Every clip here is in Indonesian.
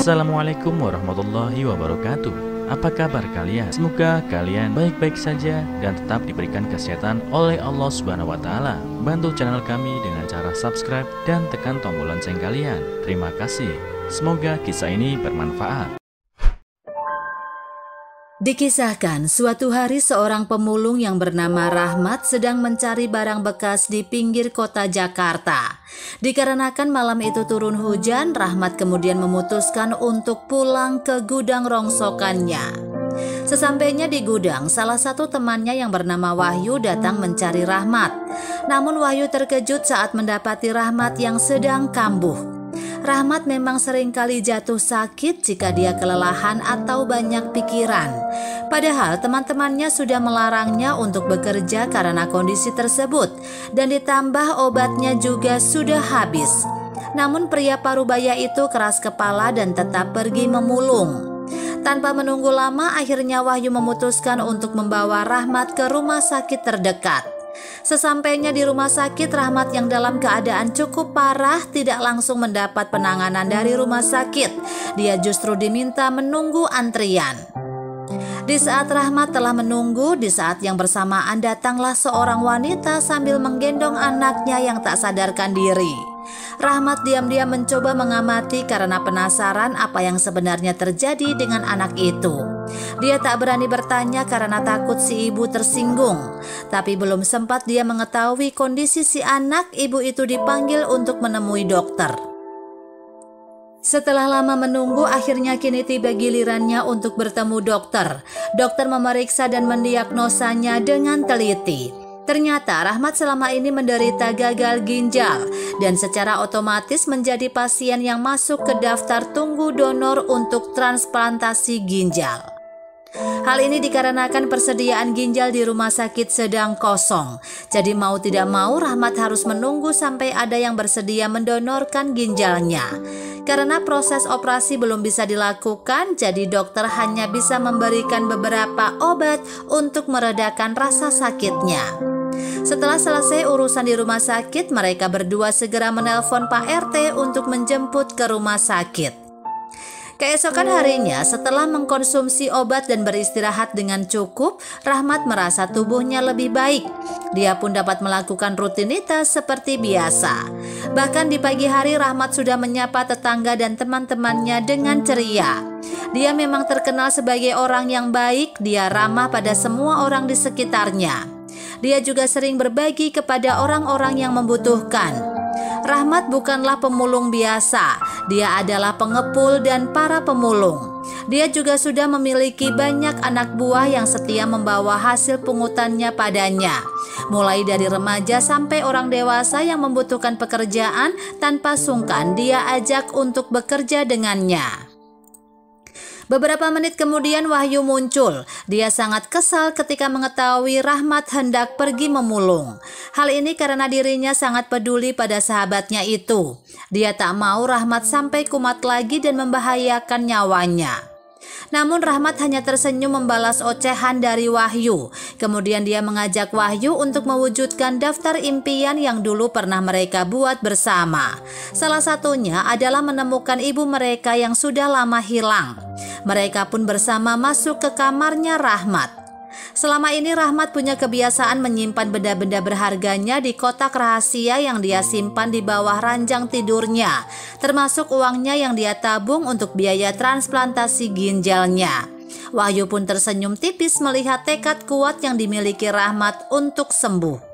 Assalamualaikum warahmatullahi wabarakatuh. Apa kabar kalian? Semoga kalian baik-baik saja dan tetap diberikan kesehatan oleh Allah Subhanahu wa Ta'ala. Bantu channel kami dengan cara subscribe dan tekan tombol lonceng kalian. Terima kasih. Semoga kisah ini bermanfaat. Dikisahkan, suatu hari seorang pemulung yang bernama Rahmat sedang mencari barang bekas di pinggir kota Jakarta. Dikarenakan malam itu turun hujan, Rahmat kemudian memutuskan untuk pulang ke gudang rongsokannya. Sesampainya di gudang, salah satu temannya yang bernama Wahyu datang mencari Rahmat. Namun Wahyu terkejut saat mendapati Rahmat yang sedang kambuh. Rahmat memang seringkali jatuh sakit jika dia kelelahan atau banyak pikiran. Padahal teman-temannya sudah melarangnya untuk bekerja karena kondisi tersebut, dan ditambah obatnya juga sudah habis. Namun pria parubaya itu keras kepala dan tetap pergi memulung. Tanpa menunggu lama, akhirnya Wahyu memutuskan untuk membawa Rahmat ke rumah sakit terdekat. Sesampainya di rumah sakit, Rahmat yang dalam keadaan cukup parah tidak langsung mendapat penanganan dari rumah sakit. Dia justru diminta menunggu antrian. Di saat Rahmat telah menunggu, di saat yang bersamaan datanglah seorang wanita sambil menggendong anaknya yang tak sadarkan diri. Rahmat diam-diam mencoba mengamati karena penasaran apa yang sebenarnya terjadi dengan anak itu. Dia tak berani bertanya karena takut si ibu tersinggung. Tapi belum sempat dia mengetahui kondisi si anak, ibu itu dipanggil untuk menemui dokter. Setelah lama menunggu, akhirnya kini tiba gilirannya untuk bertemu dokter. Dokter memeriksa dan mendiagnosanya dengan teliti. Ternyata Rahmat selama ini menderita gagal ginjal dan secara otomatis menjadi pasien yang masuk ke daftar tunggu donor untuk transplantasi ginjal. Hal ini dikarenakan persediaan ginjal di rumah sakit sedang kosong. Jadi mau tidak mau Rahmat harus menunggu sampai ada yang bersedia mendonorkan ginjalnya. Karena proses operasi belum bisa dilakukan, jadi dokter hanya bisa memberikan beberapa obat untuk meredakan rasa sakitnya. Setelah selesai urusan di rumah sakit, mereka berdua segera menelpon Pak RT untuk menjemput ke rumah sakit. Keesokan harinya, setelah mengkonsumsi obat dan beristirahat dengan cukup, Rahmat merasa tubuhnya lebih baik. Dia pun dapat melakukan rutinitas seperti biasa. Bahkan di pagi hari, Rahmat sudah menyapa tetangga dan teman-temannya dengan ceria. Dia memang terkenal sebagai orang yang baik, dia ramah pada semua orang di sekitarnya. Dia juga sering berbagi kepada orang-orang yang membutuhkan. Rahmat bukanlah pemulung biasa, dia adalah pengepul dan para pemulung. Dia juga sudah memiliki banyak anak buah yang setia membawa hasil pungutannya padanya. Mulai dari remaja sampai orang dewasa yang membutuhkan pekerjaan, tanpa sungkan dia ajak untuk bekerja dengannya. Beberapa menit kemudian Wahyu muncul. Dia sangat kesal ketika mengetahui Rahmat hendak pergi memulung. Hal ini karena dirinya sangat peduli pada sahabatnya itu. Dia tak mau Rahmat sampai kumat lagi dan membahayakan nyawanya. Namun Rahmat hanya tersenyum membalas ocehan dari Wahyu. Kemudian dia mengajak Wahyu untuk mewujudkan daftar impian yang dulu pernah mereka buat bersama. Salah satunya adalah menemukan ibu mereka yang sudah lama hilang. Mereka pun bersama masuk ke kamarnya Rahmat. Selama ini Rahmat punya kebiasaan menyimpan benda-benda berharganya di kotak rahasia yang dia simpan di bawah ranjang tidurnya, termasuk uangnya yang dia tabung untuk biaya transplantasi ginjalnya. Wahyu pun tersenyum tipis melihat tekad kuat yang dimiliki Rahmat untuk sembuh.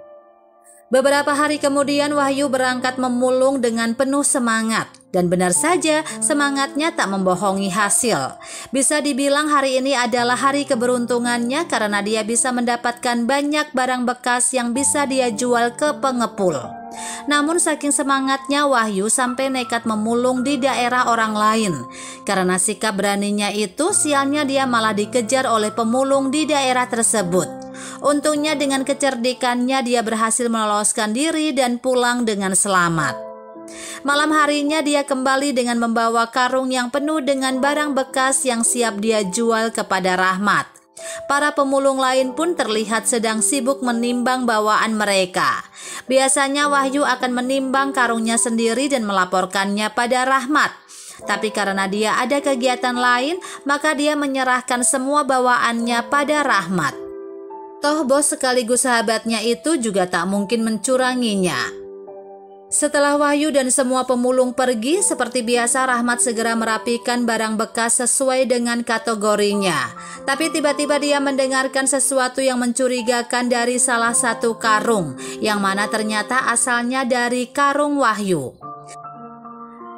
Beberapa hari kemudian Wahyu berangkat memulung dengan penuh semangat. Dan benar saja, semangatnya tak membohongi hasil. Bisa dibilang hari ini adalah hari keberuntungannya karena dia bisa mendapatkan banyak barang bekas yang bisa dia jual ke pengepul. Namun saking semangatnya Wahyu sampai nekat memulung di daerah orang lain. Karena sikap beraninya itu, sialnya dia malah dikejar oleh pemulung di daerah tersebut. Untungnya dengan kecerdikannya dia berhasil meloloskan diri dan pulang dengan selamat. Malam harinya dia kembali dengan membawa karung yang penuh dengan barang bekas yang siap dia jual kepada Rahmat. Para pemulung lain pun terlihat sedang sibuk menimbang bawaan mereka. Biasanya Wahyu akan menimbang karungnya sendiri dan melaporkannya pada Rahmat. Tapi karena dia ada kegiatan lain, maka dia menyerahkan semua bawaannya pada Rahmat. Toh bos sekaligus sahabatnya itu juga tak mungkin mencuranginya. Setelah Wahyu dan semua pemulung pergi, seperti biasa Rahmat segera merapikan barang bekas sesuai dengan kategorinya. Tapi tiba-tiba dia mendengarkan sesuatu yang mencurigakan dari salah satu karung, yang mana ternyata asalnya dari karung Wahyu.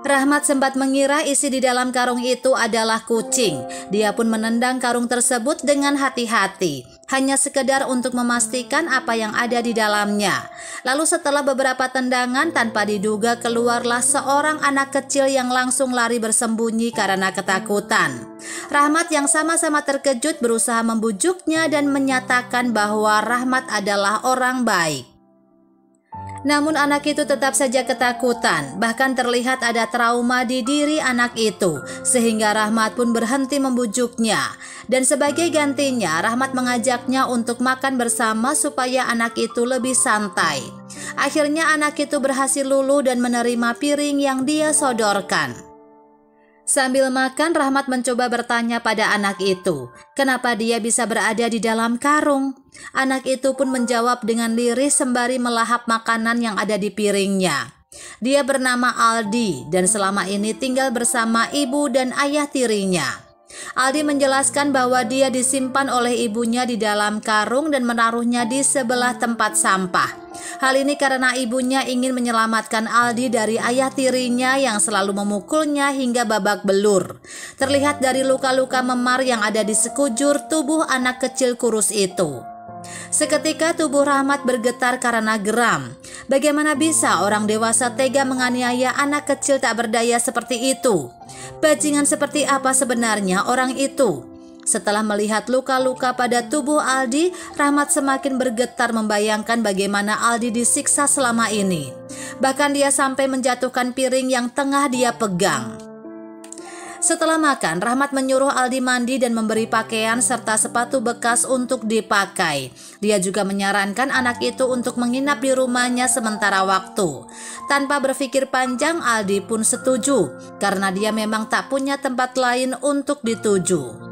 Rahmat sempat mengira isi di dalam karung itu adalah kucing. Dia pun menendang karung tersebut dengan hati-hati, hanya sekedar untuk memastikan apa yang ada di dalamnya. Lalu setelah beberapa tendangan, tanpa diduga keluarlah seorang anak kecil yang langsung lari bersembunyi karena ketakutan. Rahmat yang sama-sama terkejut berusaha membujuknya dan menyatakan bahwa Rahmat adalah orang baik. Namun anak itu tetap saja ketakutan, bahkan terlihat ada trauma di diri anak itu, sehingga Rahmat pun berhenti membujuknya. Dan sebagai gantinya, Rahmat mengajaknya untuk makan bersama supaya anak itu lebih santai. Akhirnya anak itu berhasil luluh dan menerima piring yang dia sodorkan. Sambil makan, Rahmat mencoba bertanya pada anak itu, kenapa dia bisa berada di dalam karung. Anak itu pun menjawab dengan lirih sembari melahap makanan yang ada di piringnya. Dia bernama Aldi dan selama ini tinggal bersama ibu dan ayah tirinya. Aldi menjelaskan bahwa dia disimpan oleh ibunya di dalam karung dan menaruhnya di sebelah tempat sampah. Hal ini karena ibunya ingin menyelamatkan Aldi dari ayah tirinya yang selalu memukulnya hingga babak belur. Terlihat dari luka-luka memar yang ada di sekujur tubuh anak kecil kurus itu. Seketika tubuh Rahmat bergetar karena geram. Bagaimana bisa orang dewasa tega menganiaya anak kecil tak berdaya seperti itu? Bajingan seperti apa sebenarnya orang itu? Setelah melihat luka-luka pada tubuh Aldi, Rahmat semakin bergetar membayangkan bagaimana Aldi disiksa selama ini. Bahkan dia sampai menjatuhkan piring yang tengah dia pegang. Setelah makan, Rahmat menyuruh Aldi mandi dan memberi pakaian serta sepatu bekas untuk dipakai. Dia juga menyarankan anak itu untuk menginap di rumahnya sementara waktu. Tanpa berpikir panjang, Aldi pun setuju karena dia memang tak punya tempat lain untuk dituju.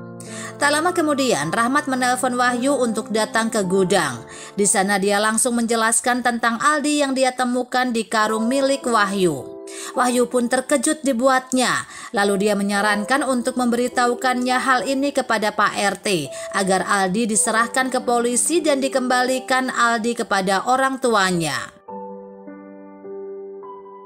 Tak lama kemudian, Rahmat menelpon Wahyu untuk datang ke gudang. Di sana dia langsung menjelaskan tentang Aldi yang dia temukan di karung milik Wahyu. Wahyu pun terkejut dibuatnya. Lalu dia menyarankan untuk memberitahukannya hal ini kepada Pak RT agar Aldi diserahkan ke polisi dan dikembalikan Aldi kepada orang tuanya.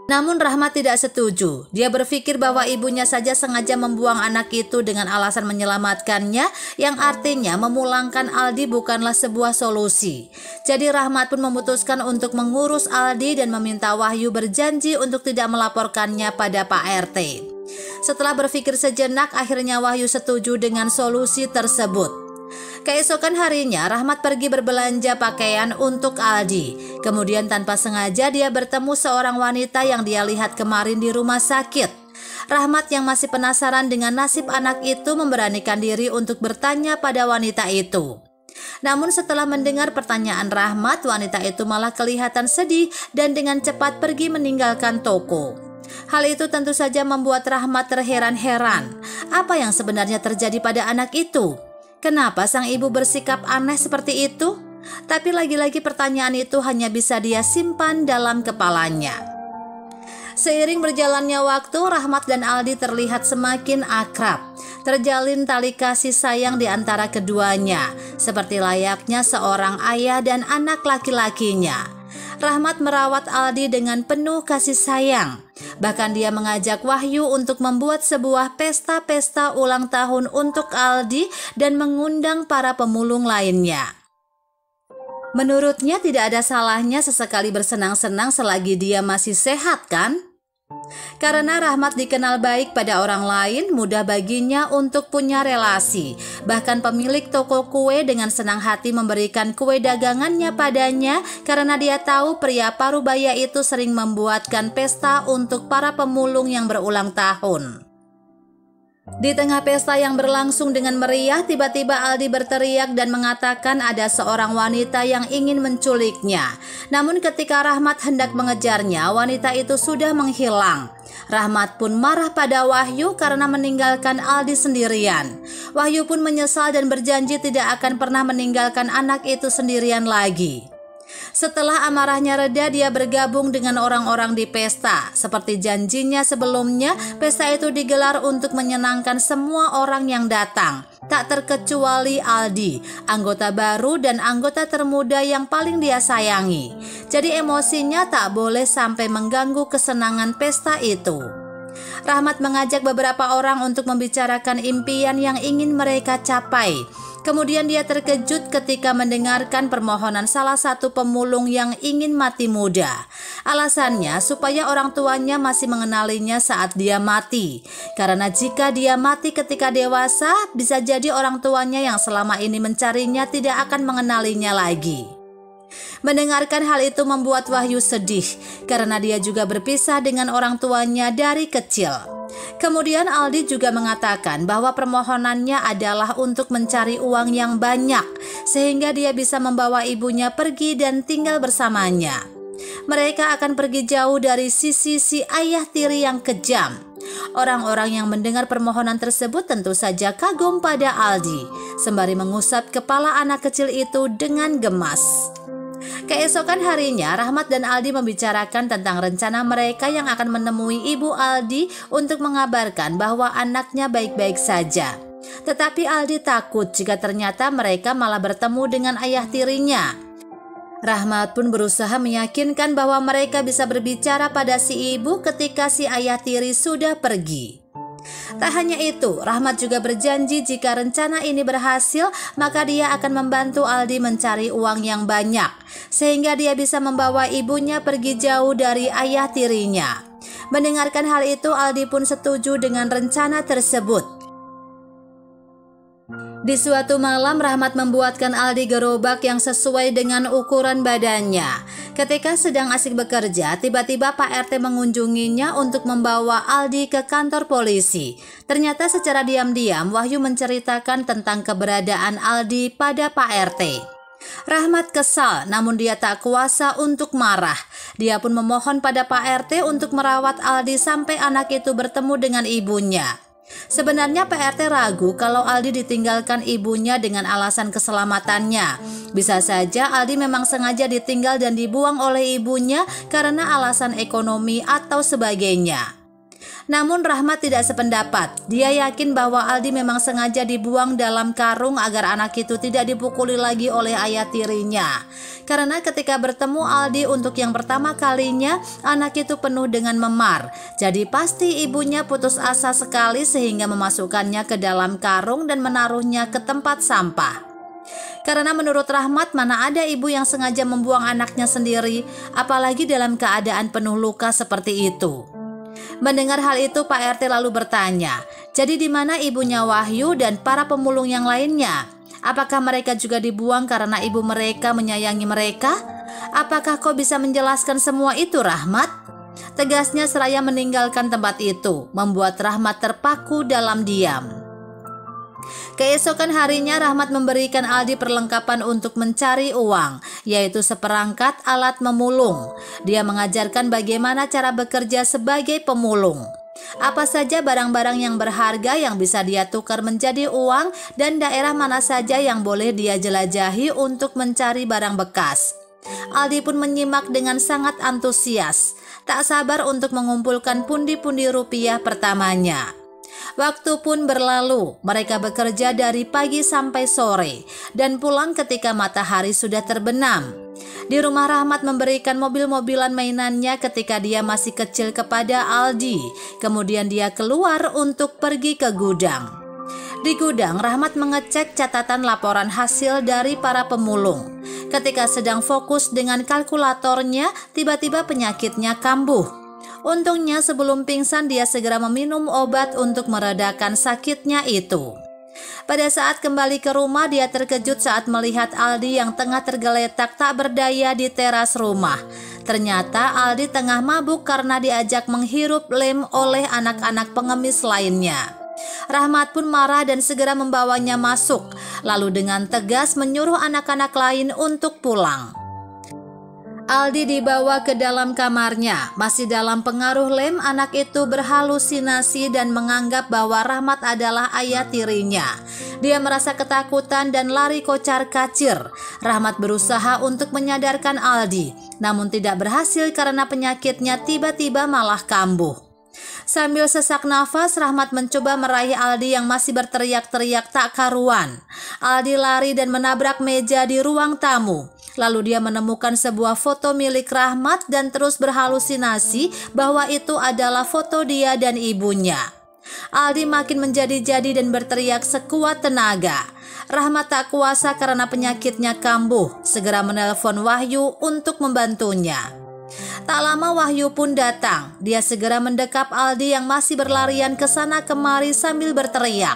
Namun Rahmat tidak setuju. Dia berpikir bahwa ibunya saja sengaja membuang anak itu dengan alasan menyelamatkannya, yang artinya memulangkan Aldi bukanlah sebuah solusi. Jadi Rahmat pun memutuskan untuk mengurus Aldi dan meminta Wahyu berjanji untuk tidak melaporkannya pada Pak RT. Setelah berpikir sejenak, akhirnya Wahyu setuju dengan solusi tersebut. Keesokan harinya, Rahmat pergi berbelanja pakaian untuk Aldi. Kemudian tanpa sengaja dia bertemu seorang wanita yang dia lihat kemarin di rumah sakit. Rahmat yang masih penasaran dengan nasib anak itu memberanikan diri untuk bertanya pada wanita itu. Namun setelah mendengar pertanyaan Rahmat, wanita itu malah kelihatan sedih dan dengan cepat pergi meninggalkan toko. Hal itu tentu saja membuat Rahmat terheran-heran. Apa yang sebenarnya terjadi pada anak itu? Kenapa sang ibu bersikap aneh seperti itu? Tapi lagi-lagi pertanyaan itu hanya bisa dia simpan dalam kepalanya. Seiring berjalannya waktu, Rahmat dan Aldi terlihat semakin akrab. Terjalin tali kasih sayang di antara keduanya, seperti layaknya seorang ayah dan anak laki-lakinya. Rahmat merawat Aldi dengan penuh kasih sayang. Bahkan dia mengajak Wahyu untuk membuat sebuah pesta-pesta ulang tahun untuk Aldi dan mengundang para pemulung lainnya. Menurutnya tidak ada salahnya sesekali bersenang-senang selagi dia masih sehat, kan? Karena Rahmat dikenal baik pada orang lain, mudah baginya untuk punya relasi. Bahkan pemilik toko kue dengan senang hati memberikan kue dagangannya padanya karena dia tahu pria Parubaya itu sering membuatkan pesta untuk para pemulung yang berulang tahun. Di tengah pesta yang berlangsung dengan meriah, tiba-tiba Aldi berteriak dan mengatakan ada seorang wanita yang ingin menculiknya. Namun ketika Rahmat hendak mengejarnya, wanita itu sudah menghilang. Rahmat pun marah pada Wahyu karena meninggalkan Aldi sendirian. Wahyu pun menyesal dan berjanji tidak akan pernah meninggalkan anak itu sendirian lagi. Setelah amarahnya reda, dia bergabung dengan orang-orang di pesta. Seperti janjinya sebelumnya, pesta itu digelar untuk menyenangkan semua orang yang datang, tak terkecuali Aldi, anggota baru dan anggota termuda yang paling dia sayangi. Jadi emosinya tak boleh sampai mengganggu kesenangan pesta itu. Rahmat mengajak beberapa orang untuk membicarakan impian yang ingin mereka capai. Kemudian dia terkejut ketika mendengarkan permohonan salah satu pemulung yang ingin mati muda. Alasannya supaya orang tuanya masih mengenalinya saat dia mati. Karena jika dia mati ketika dewasa, bisa jadi orang tuanya yang selama ini mencarinya tidak akan mengenalinya lagi. Mendengarkan hal itu membuat Wahyu sedih karena dia juga berpisah dengan orang tuanya dari kecil. Kemudian Aldi juga mengatakan bahwa permohonannya adalah untuk mencari uang yang banyak sehingga dia bisa membawa ibunya pergi dan tinggal bersamanya. Mereka akan pergi jauh dari sisi si ayah tiri yang kejam. Orang-orang yang mendengar permohonan tersebut tentu saja kagum pada Aldi, sembari mengusap kepala anak kecil itu dengan gemas. Keesokan harinya, Rahmat dan Aldi membicarakan tentang rencana mereka yang akan menemui ibu Aldi untuk mengabarkan bahwa anaknya baik-baik saja. Tetapi Aldi takut jika ternyata mereka malah bertemu dengan ayah tirinya. Rahmat pun berusaha meyakinkan bahwa mereka bisa berbicara pada si ibu ketika si ayah tiri sudah pergi. Tak hanya itu, Rahmat juga berjanji jika rencana ini berhasil, maka dia akan membantu Aldi mencari uang yang banyak, sehingga dia bisa membawa ibunya pergi jauh dari ayah tirinya. Mendengarkan hal itu, Aldi pun setuju dengan rencana tersebut. Di suatu malam, Rahmat membuatkan Aldi gerobak yang sesuai dengan ukuran badannya. Ketika sedang asik bekerja, tiba-tiba Pak RT mengunjunginya untuk membawa Aldi ke kantor polisi. Ternyata secara diam-diam Wahyu menceritakan tentang keberadaan Aldi pada Pak RT. Rahmat kesal, namun dia tak kuasa untuk marah. Dia pun memohon pada Pak RT untuk merawat Aldi sampai anak itu bertemu dengan ibunya. Sebenarnya Pak RT ragu kalau Aldi ditinggalkan ibunya dengan alasan keselamatannya. Bisa saja Aldi memang sengaja ditinggal dan dibuang oleh ibunya karena alasan ekonomi atau sebagainya. Namun Rahmat tidak sependapat. Dia yakin bahwa Aldi memang sengaja dibuang dalam karung agar anak itu tidak dipukuli lagi oleh ayah tirinya. Karena ketika bertemu Aldi untuk yang pertama kalinya, anak itu penuh dengan memar. Jadi pasti ibunya putus asa sekali sehingga memasukkannya ke dalam karung dan menaruhnya ke tempat sampah. Karena menurut Rahmat, mana ada ibu yang sengaja membuang anaknya sendiri, apalagi dalam keadaan penuh luka seperti itu. Mendengar hal itu, Pak RT lalu bertanya, jadi di mana ibunya Wahyu dan para pemulung yang lainnya? Apakah mereka juga dibuang karena ibu mereka menyayangi mereka? Apakah kau bisa menjelaskan semua itu, Rahmat? Tegasnya seraya meninggalkan tempat itu, membuat Rahmat terpaku dalam diam. Keesokan harinya Rahmat memberikan Aldi perlengkapan untuk mencari uang, yaitu seperangkat alat memulung. Dia mengajarkan bagaimana cara bekerja sebagai pemulung. Apa saja barang-barang yang berharga yang bisa dia tukar menjadi uang dan daerah mana saja yang boleh dia jelajahi untuk mencari barang bekas. Aldi pun menyimak dengan sangat antusias, tak sabar untuk mengumpulkan pundi-pundi rupiah pertamanya. Waktu pun berlalu, mereka bekerja dari pagi sampai sore dan pulang ketika matahari sudah terbenam. Di rumah Rahmat memberikan mobil-mobilan mainannya ketika dia masih kecil kepada Aldi. Kemudian dia keluar untuk pergi ke gudang. Di gudang, Rahmat mengecek catatan laporan hasil dari para pemulung. Ketika sedang fokus dengan kalkulatornya, tiba-tiba penyakitnya kambuh. Untungnya sebelum pingsan dia segera meminum obat untuk meredakan sakitnya itu. Pada saat kembali ke rumah, dia terkejut saat melihat Aldi yang tengah tergeletak tak berdaya di teras rumah. Ternyata Aldi tengah mabuk karena diajak menghirup lem oleh anak-anak pengemis lainnya. Rahmat pun marah dan segera membawanya masuk, lalu dengan tegas menyuruh anak-anak lain untuk pulang. Aldi dibawa ke dalam kamarnya. Masih dalam pengaruh lem, anak itu berhalusinasi dan menganggap bahwa Rahmat adalah ayah tirinya. Dia merasa ketakutan dan lari kocar-kacir. Rahmat berusaha untuk menyadarkan Aldi, namun tidak berhasil karena penyakitnya tiba-tiba malah kambuh. Sambil sesak nafas, Rahmat mencoba meraih Aldi yang masih berteriak-teriak tak karuan. Aldi lari dan menabrak meja di ruang tamu. Lalu dia menemukan sebuah foto milik Rahmat dan terus berhalusinasi bahwa itu adalah foto dia dan ibunya. Aldi makin menjadi-jadi dan berteriak sekuat tenaga. Rahmat tak kuasa karena penyakitnya kambuh, segera menelpon Wahyu untuk membantunya. Tak lama Wahyu pun datang. Dia segera mendekap Aldi yang masih berlarian ke sana kemari sambil berteriak.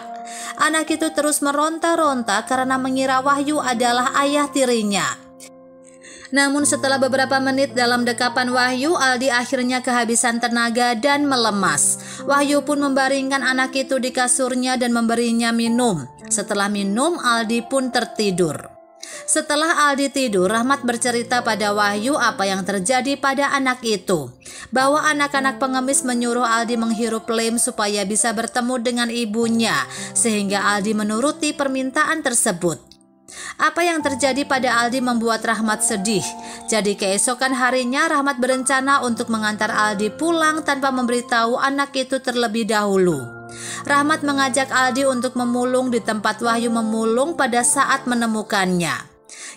Anak itu terus meronta-ronta karena mengira Wahyu adalah ayah tirinya. Namun setelah beberapa menit dalam dekapan Wahyu, Aldi akhirnya kehabisan tenaga dan melemas. Wahyu pun membaringkan anak itu di kasurnya dan memberinya minum. Setelah minum, Aldi pun tertidur. Setelah Aldi tidur, Rahmat bercerita pada Wahyu apa yang terjadi pada anak itu. Bahwa anak-anak pengemis menyuruh Aldi menghirup lem supaya bisa bertemu dengan ibunya, sehingga Aldi menuruti permintaan tersebut. Apa yang terjadi pada Aldi membuat Rahmat sedih. Jadi keesokan harinya Rahmat berencana untuk mengantar Aldi pulang tanpa memberitahu anak itu terlebih dahulu. Rahmat mengajak Aldi untuk memulung di tempat Wahyu memulung pada saat menemukannya.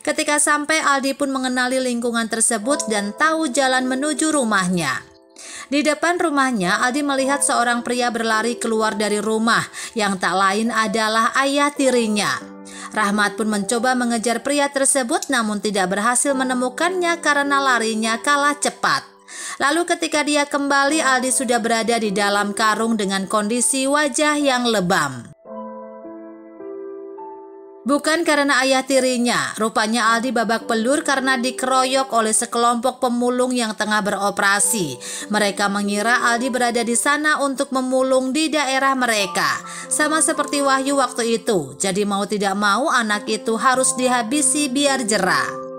Ketika sampai, Aldi pun mengenali lingkungan tersebut dan tahu jalan menuju rumahnya. Di depan rumahnya, Aldi melihat seorang pria berlari keluar dari rumah yang tak lain adalah ayah tirinya. Rahmat pun mencoba mengejar pria tersebut namun tidak berhasil menemukannya karena larinya kalah cepat. Lalu ketika dia kembali, Aldi sudah berada di dalam karung dengan kondisi wajah yang lebam. Bukan karena ayah tirinya, rupanya Aldi babak belur karena dikeroyok oleh sekelompok pemulung yang tengah beroperasi. Mereka mengira Aldi berada di sana untuk memulung di daerah mereka. Sama seperti Wahyu waktu itu, jadi mau tidak mau anak itu harus dihabisi biar jera.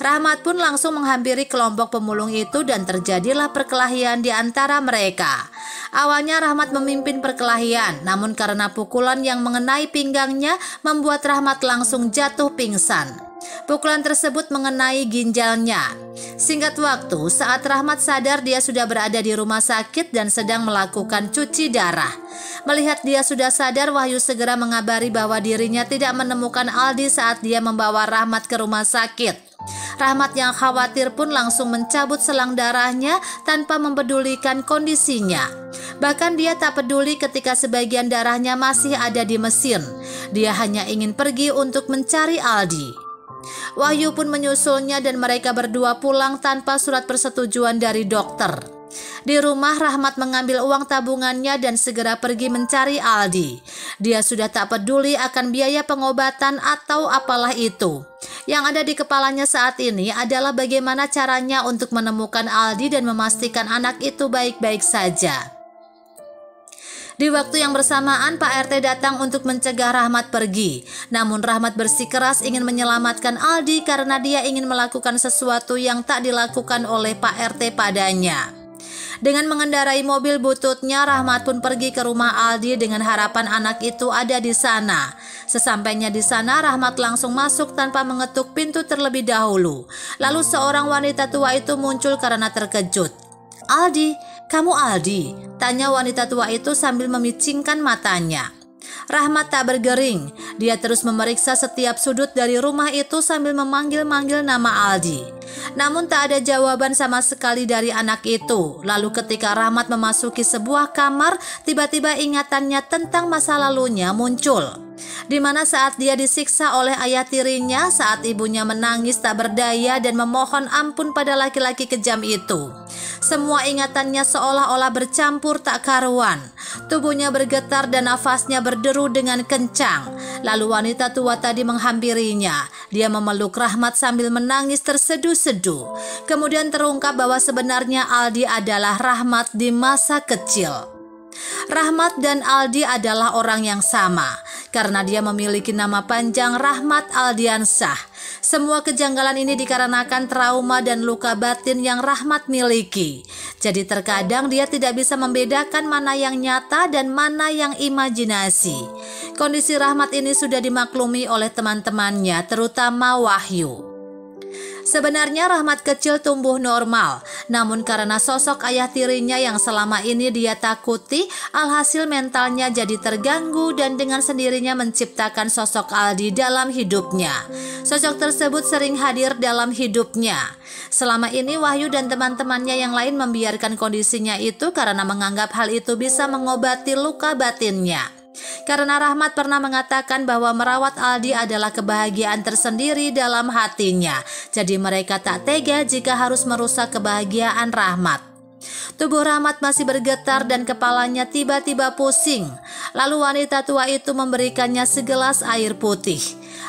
Rahmat pun langsung menghampiri kelompok pemulung itu dan terjadilah perkelahian di antara mereka. Awalnya Rahmat memimpin perkelahian, namun karena pukulan yang mengenai pinggangnya membuat Rahmat langsung jatuh pingsan. Pukulan tersebut mengenai ginjalnya. Singkat waktu, saat Rahmat sadar dia sudah berada di rumah sakit dan sedang melakukan cuci darah. Melihat dia sudah sadar, Wahyu segera mengabari bahwa dirinya tidak menemukan Aldi saat dia membawa Rahmat ke rumah sakit. Rahmat yang khawatir pun langsung mencabut selang darahnya tanpa mempedulikan kondisinya. Bahkan dia tak peduli ketika sebagian darahnya masih ada di mesin. Dia hanya ingin pergi untuk mencari Aldi. Wahyu pun menyusulnya dan mereka berdua pulang tanpa surat persetujuan dari dokter. Di rumah, Rahmat mengambil uang tabungannya dan segera pergi mencari Aldi. Dia sudah tak peduli akan biaya pengobatan atau apalah itu. Yang ada di kepalanya saat ini adalah bagaimana caranya untuk menemukan Aldi dan memastikan anak itu baik-baik saja. Di waktu yang bersamaan, Pak RT datang untuk mencegah Rahmat pergi. Namun Rahmat bersikeras ingin menyelamatkan Aldi karena dia ingin melakukan sesuatu yang tak dilakukan oleh Pak RT padanya. Dengan mengendarai mobil bututnya, Rahmat pun pergi ke rumah Aldi dengan harapan anak itu ada di sana. Sesampainya di sana, Rahmat langsung masuk tanpa mengetuk pintu terlebih dahulu. Lalu seorang wanita tua itu muncul karena terkejut. "Aldi, kamu Aldi?" tanya wanita tua itu sambil memicingkan matanya. Rahmat tak bergering. Dia terus memeriksa setiap sudut dari rumah itu sambil memanggil-manggil nama Aldi. Namun tak ada jawaban sama sekali dari anak itu. Lalu ketika Rahmat memasuki sebuah kamar, tiba-tiba ingatannya tentang masa lalunya muncul. Di mana saat dia disiksa oleh ayah tirinya, saat ibunya menangis tak berdaya dan memohon ampun pada laki-laki kejam itu. Semua ingatannya seolah-olah bercampur tak karuan. Tubuhnya bergetar dan nafasnya berderu dengan kencang. Lalu wanita tua tadi menghampirinya. Dia memeluk Rahmat sambil menangis terseduh-seduh. Kemudian terungkap bahwa sebenarnya Aldi adalah Rahmat di masa kecil. Rahmat dan Aldi adalah orang yang sama karena dia memiliki nama panjang Rahmat Aldiansyah. Semua kejanggalan ini dikarenakan trauma dan luka batin yang Rahmat miliki. Jadi terkadang dia tidak bisa membedakan mana yang nyata dan mana yang imajinasi. Kondisi Rahmat ini sudah dimaklumi oleh teman-temannya, terutama Wahyu. Sebenarnya Rahmat kecil tumbuh normal, namun karena sosok ayah tirinya yang selama ini dia takuti, alhasil mentalnya jadi terganggu dan dengan sendirinya menciptakan sosok Aldi dalam hidupnya. Sosok tersebut sering hadir dalam hidupnya. Selama ini Wahyu dan teman-temannya yang lain membiarkan kondisinya itu karena menganggap hal itu bisa mengobati luka batinnya. Karena Rahmat pernah mengatakan bahwa merawat Aldi adalah kebahagiaan tersendiri dalam hatinya. Jadi mereka tak tega jika harus merusak kebahagiaan Rahmat. Tubuh Rahmat masih bergetar dan kepalanya tiba-tiba pusing. Lalu wanita tua itu memberikannya segelas air putih.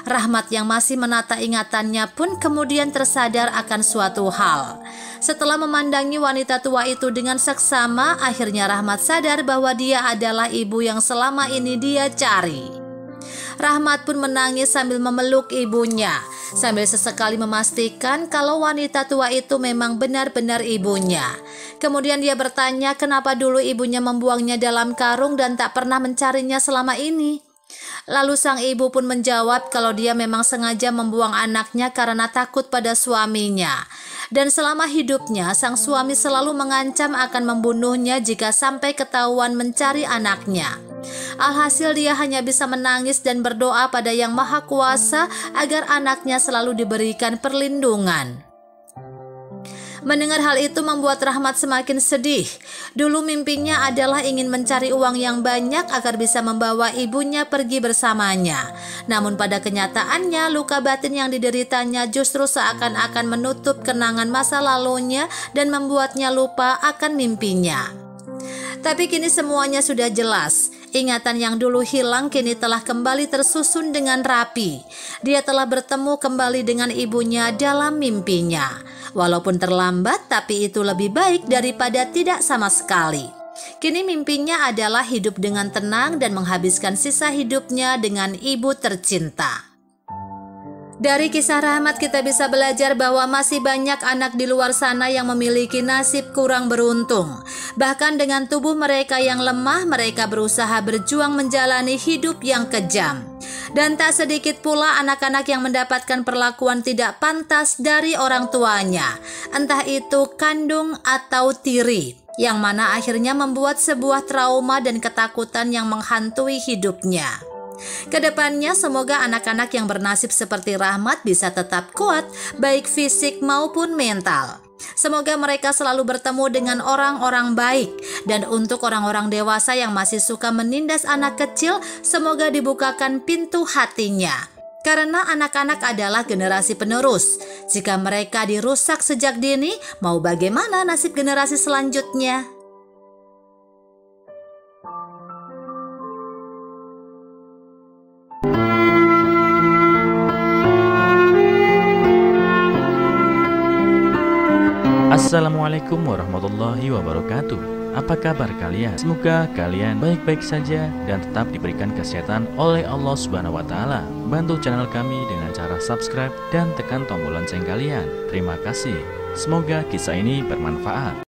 Rahmat yang masih menata ingatannya pun kemudian tersadar akan suatu hal. Setelah memandangi wanita tua itu dengan seksama, akhirnya Rahmat sadar bahwa dia adalah ibu yang selama ini dia cari. Rahmat pun menangis sambil memeluk ibunya, sambil sesekali memastikan kalau wanita tua itu memang benar-benar ibunya. Kemudian dia bertanya kenapa dulu ibunya membuangnya dalam karung dan tak pernah mencarinya selama ini. Lalu sang ibu pun menjawab kalau dia memang sengaja membuang anaknya karena takut pada suaminya. Dan selama hidupnya, sang suami selalu mengancam akan membunuhnya jika sampai ketahuan mencari anaknya. Alhasil dia hanya bisa menangis dan berdoa pada Yang Maha Kuasa agar anaknya selalu diberikan perlindungan. Mendengar hal itu membuat Rahmat semakin sedih. Dulu mimpinya adalah ingin mencari uang yang banyak agar bisa membawa ibunya pergi bersamanya. Namun pada kenyataannya luka batin yang dideritanya justru seakan-akan menutup kenangan masa lalunya dan membuatnya lupa akan mimpinya. Tapi kini semuanya sudah jelas. Ingatan yang dulu hilang kini telah kembali tersusun dengan rapi. Dia telah bertemu kembali dengan ibunya dalam mimpinya. Walaupun terlambat, tapi itu lebih baik daripada tidak sama sekali. Kini mimpinya adalah hidup dengan tenang dan menghabiskan sisa hidupnya dengan ibu tercinta. Dari kisah Rahmat kita bisa belajar bahwa masih banyak anak di luar sana yang memiliki nasib kurang beruntung. Bahkan dengan tubuh mereka yang lemah, mereka berusaha berjuang menjalani hidup yang kejam. Dan tak sedikit pula anak-anak yang mendapatkan perlakuan tidak pantas dari orang tuanya, entah itu kandung atau tiri, yang mana akhirnya membuat sebuah trauma dan ketakutan yang menghantui hidupnya. Kedepannya semoga anak-anak yang bernasib seperti Rahmat bisa tetap kuat, baik fisik maupun mental. Semoga mereka selalu bertemu dengan orang-orang baik. Dan untuk orang-orang dewasa yang masih suka menindas anak kecil, semoga dibukakan pintu hatinya. Karena anak-anak adalah generasi penerus. Jika mereka dirusak sejak dini, mau bagaimana nasib generasi selanjutnya? Assalamualaikum warahmatullahi wabarakatuh. Apa kabar kalian? Semoga kalian baik-baik saja dan tetap diberikan kesehatan oleh Allah Subhanahu wa Ta'ala. Bantu channel kami dengan cara subscribe dan tekan tombol lonceng kalian. Terima kasih. Semoga kisah ini bermanfaat.